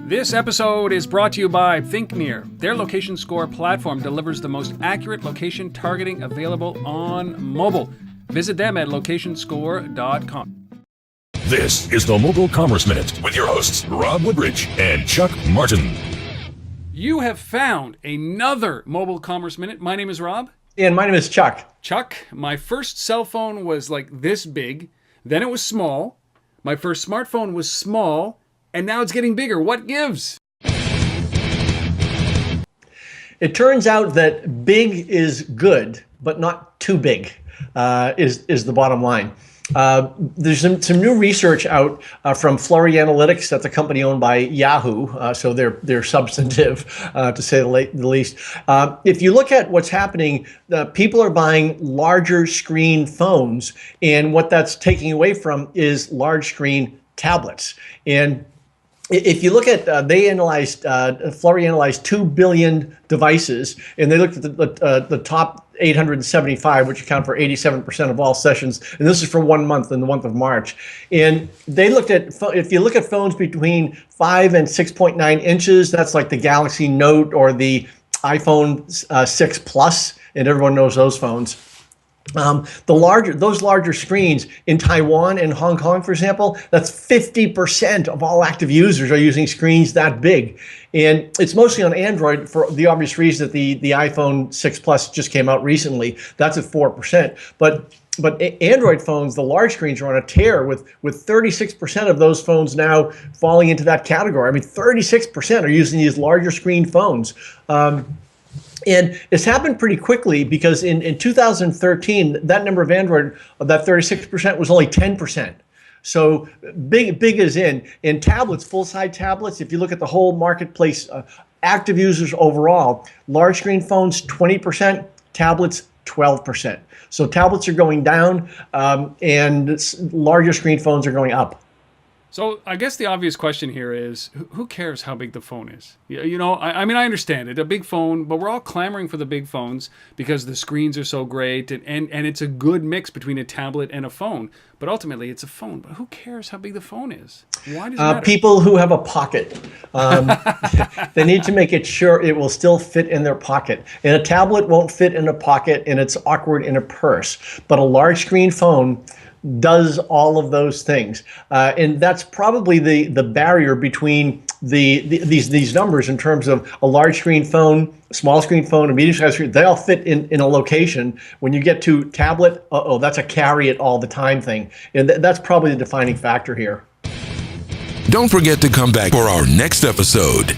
This episode is brought to you by ThinkNear. Their location score platform delivers the most accurate location targeting available on mobile. Visit them at locationscore.com. This is the Mobile Commerce Minute with your hosts, Rob Woodbridge and Chuck Martin. You have found another Mobile Commerce Minute. My name is Rob. And my name is Chuck. Chuck, my first cell phone was like this big. Then it was small. My first smartphone was small. And now it's getting bigger. What gives? It turns out that big is good, but not too big, is the bottom line. There's some new research out from Flurry Analytics. That's a company owned by Yahoo, so they're substantive, to say the least. If you look at what's happening, people are buying larger screen phones, and what that's taking away from is large screen tablets. And if you look at, Flurry analyzed 2 billion devices, and they looked at the top 875, which account for 87% of all sessions. And this is for 1 month, in the month of March. And they looked at, if you look at phones between 5 and 6.9 inches, that's like the Galaxy Note or the iPhone 6 Plus, and everyone knows those phones. Those larger screens in Taiwan and Hong Kong, for example, that's 50% of all active users are using screens that big. And it's mostly on Android for the obvious reason that the iPhone 6 Plus just came out recently. That's at 4%. But Android phones, the large screens, are on a tear with 36% of those phones now falling into that category. I mean, 36% are using these larger screen phones. And it's happened pretty quickly because in 2013, that number of Android, that 36% was only 10%. So big is in. In tablets, full-size tablets, if you look at the whole marketplace, active users overall, large screen phones, 20%, tablets, 12%. So tablets are going down and larger screen phones are going up. So I guess the obvious question here is, who cares how big the phone is? You know, I mean, I understand it, a big phone, but we're all clamoring for the big phones because the screens are so great, and it's a good mix between a tablet and a phone. But ultimately, it's a phone. But who cares how big the phone is? Why does it matter? People who have a pocket. They need to make it sure it will still fit in their pocket. And a tablet won't fit in a pocket, and it's awkward in a purse. But a large screen phone does all of those things, and that's probably the barrier between these numbers in terms of a large screen phone, a small screen phone, a medium sized screen. They all fit in a location. When you get to tablet, that's a carry it all the time thing, and that's probably the defining factor here. Don't forget to come back for our next episode.